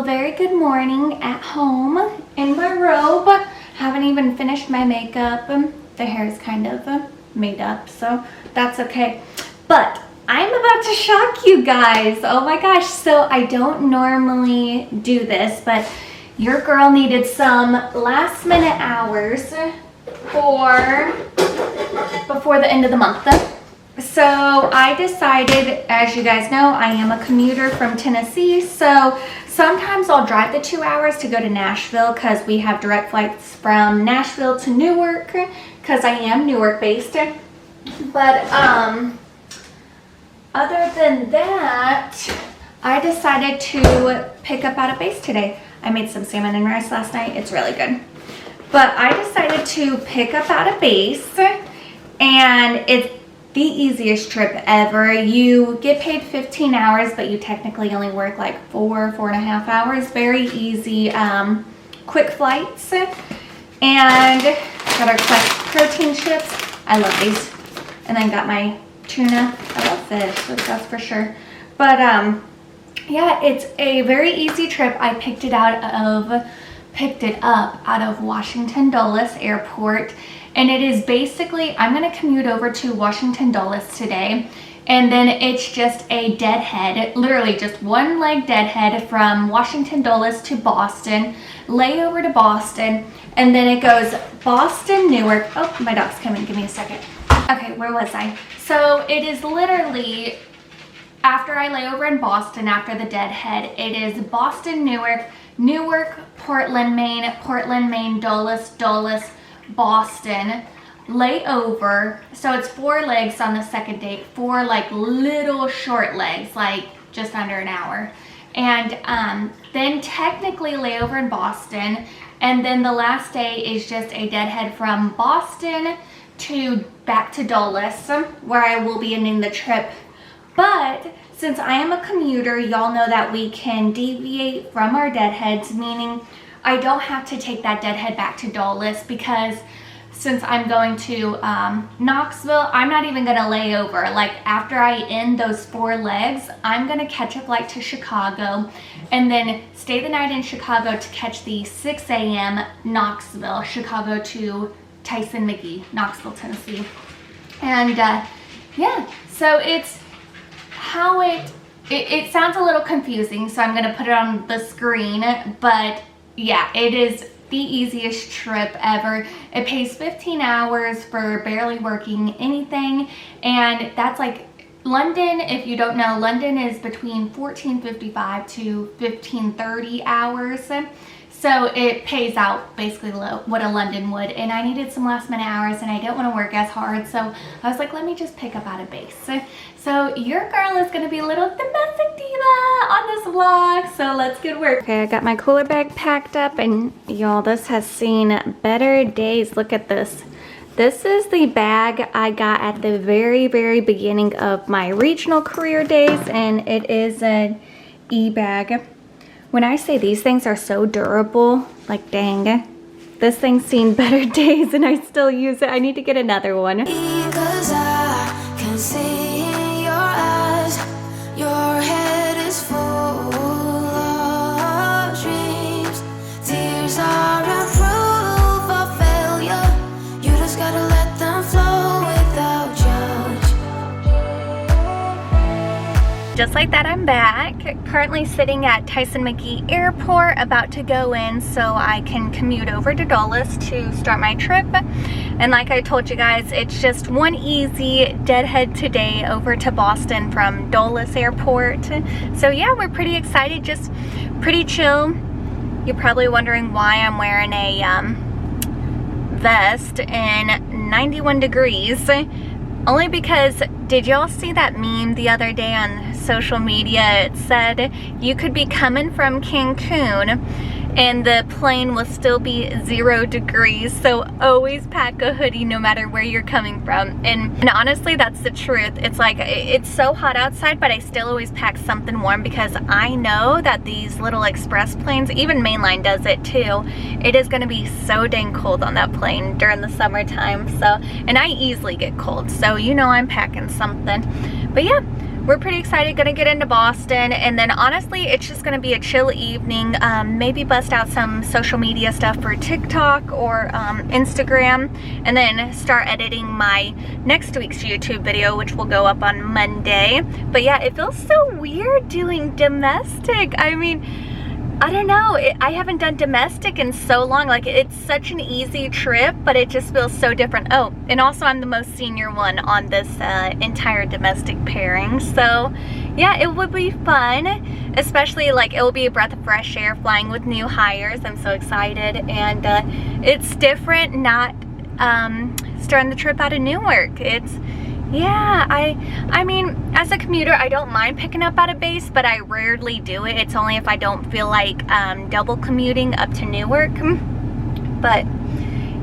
Well, very good morning at home in my robe. Haven't even finished my makeup. The hair is kind of made up, so that's okay. But I'm about to shock you guys. Oh my gosh. So I don't normally do this, but your girl needed some last minute hours before the end of the month. So I decided, as you guys know, I am a commuter from Tennessee, so sometimes I'll drive the 2 hours to go to Nashville because we have direct flights from Nashville to Newark because I am Newark based. But other than that, I decided to pick up at a base today. I made some salmon and rice last night. It's really good. But I decided to pick up at a base, and it's the easiest trip ever. You get paid 15 hours, but you technically only work like 4.5 hours. Very easy, quick flights. And got our Quest protein chips. I love these. And then got my tuna. I love fish, that's for sure. But yeah, it's a very easy trip. I picked it up out of Washington Dulles Airport. And it is basically, I'm going to commute over to Washington Dulles today, and then it's just a deadhead, literally just one leg deadhead from Washington Dulles to Boston, layover to Boston, and then it goes Boston, Newark. Oh, my dog's coming. Give me a second. Okay, where was I? So it is literally, after I lay over in Boston, after the deadhead, it is Boston, Newark, Newark, Portland, Maine, Dulles, Boston, layover. So it's 4 legs on the second day, 4 like little short legs, like just under an hour. And then technically layover in Boston. And then the last day is just a deadhead from Boston to back to Dulles, where I will be ending the trip. But since I am a commuter, y'all know that we can deviate from our deadheads, meaning I don't have to take that deadhead back to Dulles, because since I'm going to Knoxville, I'm not even going to lay over. Like after I end those 4 legs, I'm going to catch a flight to Chicago and then stay the night in Chicago to catch the 6 a.m. Knoxville, Chicago to Tyson McGee, Knoxville, Tennessee. And yeah, so it's how it sounds a little confusing, so I'm going to put it on the screen, but yeah, it is the easiest trip ever. It pays 15 hours for barely working anything, and that's like London. If you don't know, London is between 14.55 to 15.30 hours. So it pays out basically what a London would, and I needed some last minute hours and I don't want to work as hard, so I was like, let me just pick up at a base. So your girl is going to be a little domestic diva on this vlog, so let's get work. Okay, I got my cooler bag packed up, and y'all, this has seen better days. Look at this. This is the bag I got at the very beginning of my regional career days, and it is an e-bag. When I say these things are so durable, like dang, this thing's seen better days and I still use it. I need to get another one. Because I can see in your eyes, your head is full of dreams. Tears are a proof of failure. You just gotta let them flow without judge. Just like that, I'm back. Currently sitting at Tyson McGee Airport, about to go in so I can commute over to Dulles to start my trip. And like I told you guys, it's just one easy deadhead today over to Boston from Dulles Airport. So yeah, we're pretty excited, just pretty chill. You're probably wondering why I'm wearing a vest in 91 degrees. Only because, did y'all see that meme the other day on social media? It said you could be coming from Cancun and the plane will still be 0 degrees, so always pack a hoodie no matter where you're coming from. And honestly, that's the truth. It's like, it's so hot outside, but I still always pack something warm because I know that these little express planes, even mainline does it too, it is going to be so dang cold on that plane during the summertime. So, and I easily get cold, so you know I'm packing something. But yeah, we're pretty excited, gonna get into Boston, and then honestly it's just gonna be a chill evening. Maybe bust out some social media stuff for TikTok or Instagram, and then start editing my next week's YouTube video, which will go up on Monday. But yeah, it feels so weird doing domestic. I mean, I don't know, I haven't done domestic in so long. Like, it's such an easy trip, but it just feels so different. Oh, and also I'm the most senior one on this entire domestic pairing. So yeah, it would be fun, especially like it will be a breath of fresh air flying with new hires. I'm so excited, and it's different not starting the trip out of Newark. It's, yeah, I mean, as a commuter, I don't mind picking up at a base, but I rarely do it. It's only if I don't feel like double commuting up to Newark. But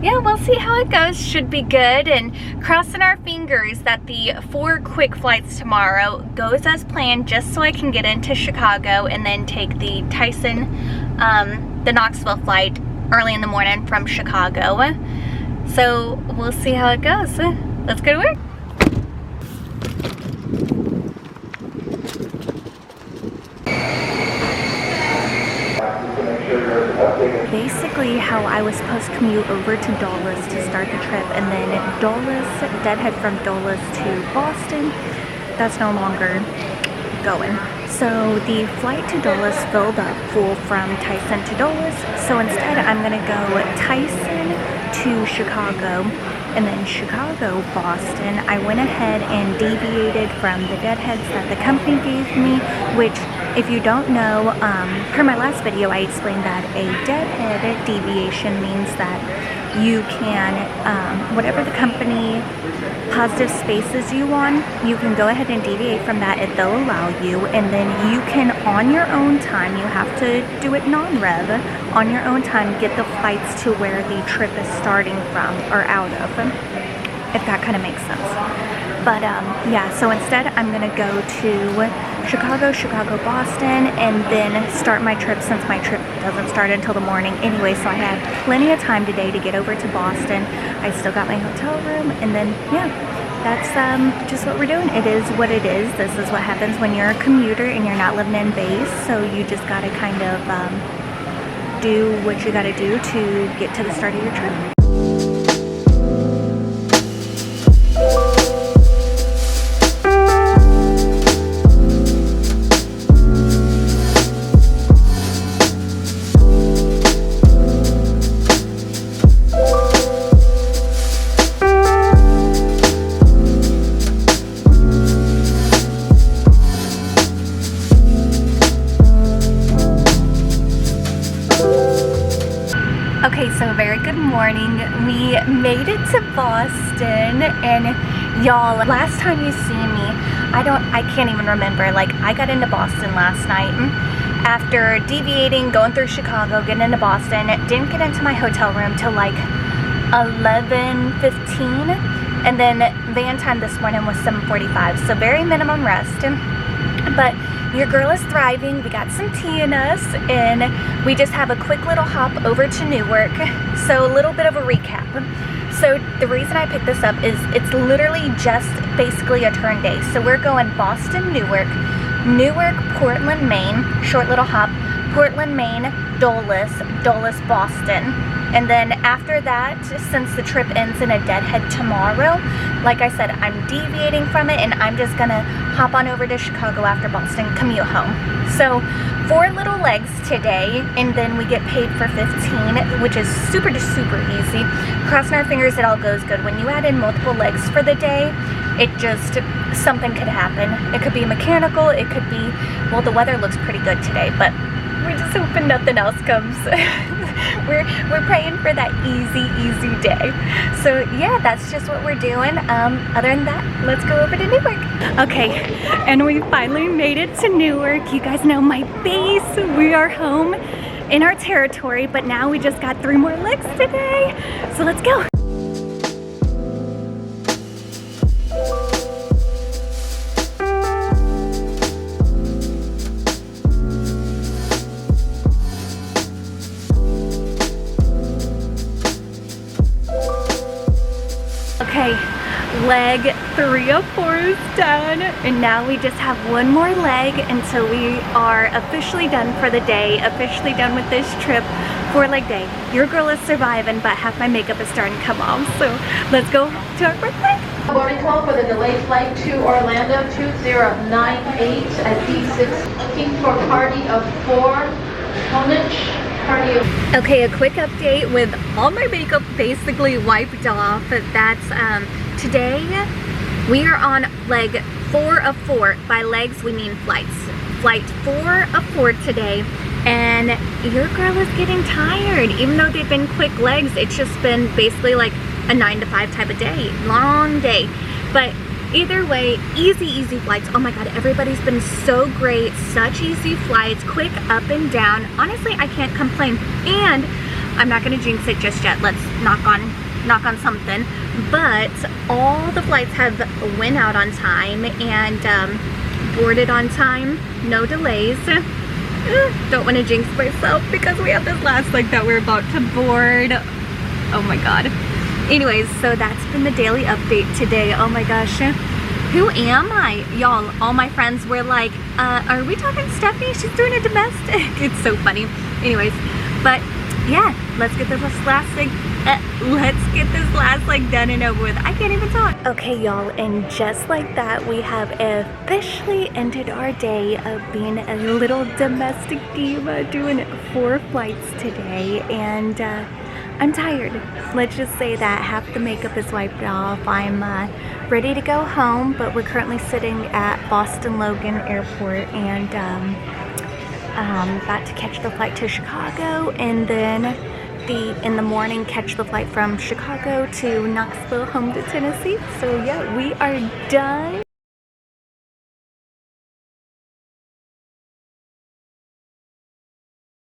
yeah, we'll see how it goes. Should be good, and crossing our fingers that the 4 quick flights tomorrow goes as planned, just so I can get into Chicago and then take the the Knoxville flight early in the morning from Chicago. So we'll see how it goes. Let's go to work. Basically how I was supposed to commute over to Dulles to start the trip, and then deadhead from Dulles to Boston, that's no longer going. So the flight to Dulles filled up full from Tyson to Dulles, so instead I'm gonna go Tyson to Chicago, and then Chicago, Boston. I went ahead and deviated from the deadheads that the company gave me, which, if you don't know, per my last video I explained that a deadhead deviation means that you can, whatever the company positive spaces you on, you can go ahead and deviate from that if they'll allow you, and then you can, on your own time, you have to do it non-rev, on your own time, get the flights to where the trip is starting from or out of, if that kind of makes sense. But yeah, so instead I'm gonna go to Chicago, Boston, and then start my trip, since my trip doesn't start until the morning anyway, so I have plenty of time today to get over to Boston. I still got my hotel room, and then yeah, that's just what we're doing. It is what it is. This is what happens when you're a commuter and you're not living in base, so you just gotta kind of do what you gotta do to get to the start of your trip. Okay, so very good morning. We made it to Boston, and y'all, last time you seen me, I can't even remember. Like, I got into Boston last night after deviating, going through Chicago, getting into Boston. Didn't get into my hotel room till like 11:15, and then van time this morning was 7:45, so very minimum rest. But your girl is thriving. We got some tea in us, and we just have a quick little hop over to Newark. So a little bit of a recap. So the reason I picked this up is it's literally just basically a turn day. So we're going Boston, Newark, Portland, Maine, short little hop, Portland, Maine, Dulles, Boston. And then after that, since the trip ends in a deadhead tomorrow, like I said, I'm deviating from it, and I'm just gonna hop on over to Chicago after Boston, commute home. So 4 little legs today, and then we get paid for 15, which is super easy. Crossing our fingers it all goes good. When you add in multiple legs for the day, it just, something could happen. It could be mechanical, it could be, well, the weather looks pretty good today, but we're just hoping nothing else comes. we're praying for that easy day. So yeah, that's just what we're doing. Other than that, let's go over to Newark. Okay, and we finally made it to Newark. You guys know my base. We are home in our territory, but now we just got 3 more legs today. So let's go. Okay, leg 3 of 4 is done, and now we just have one more leg until we are officially done for the day, officially done with this trip. 4-leg day. Your girl is surviving, but half my makeup is starting to come off, so let's go to our first leg. Boarding call for the delayed flight to Orlando 2098 at D6. Looking for party of 4. Honich. Okay, a quick update with all my makeup basically wiped off. That's today we are on leg 4 of 4. By legs we mean flights. Flight 4 of 4 today, and your girl is getting tired. Even though they've been quick legs, it's just been basically like a 9 to 5 type of day, long day. But either way, easy flights. Oh my god, everybody's been so great. Such easy flights, quick up and down. Honestly, I can't complain. And I'm not gonna jinx it just yet. Let's knock on something. But all the flights have went out on time and boarded on time. No delays. Don't want to jinx myself because we have this last leg that we're about to board. Oh my god. Anyways, so that's been the daily update today. Oh my gosh, who am I? Y'all, all my friends were like, are we talking Stephanie? She's doing a domestic. It's so funny. Anyways, but yeah, let's get this last leg done and over with. I can't even talk. Okay, y'all, and just like that, we have officially ended our day of being a little domestic diva, doing 4 flights today, and I'm tired. Let's just say that half the makeup is wiped off. I'm ready to go home, but we're currently sitting at Boston Logan Airport and about to catch the flight to Chicago, and then in the morning catch the flight from Chicago to Knoxville home to Tennessee. So yeah, we are done.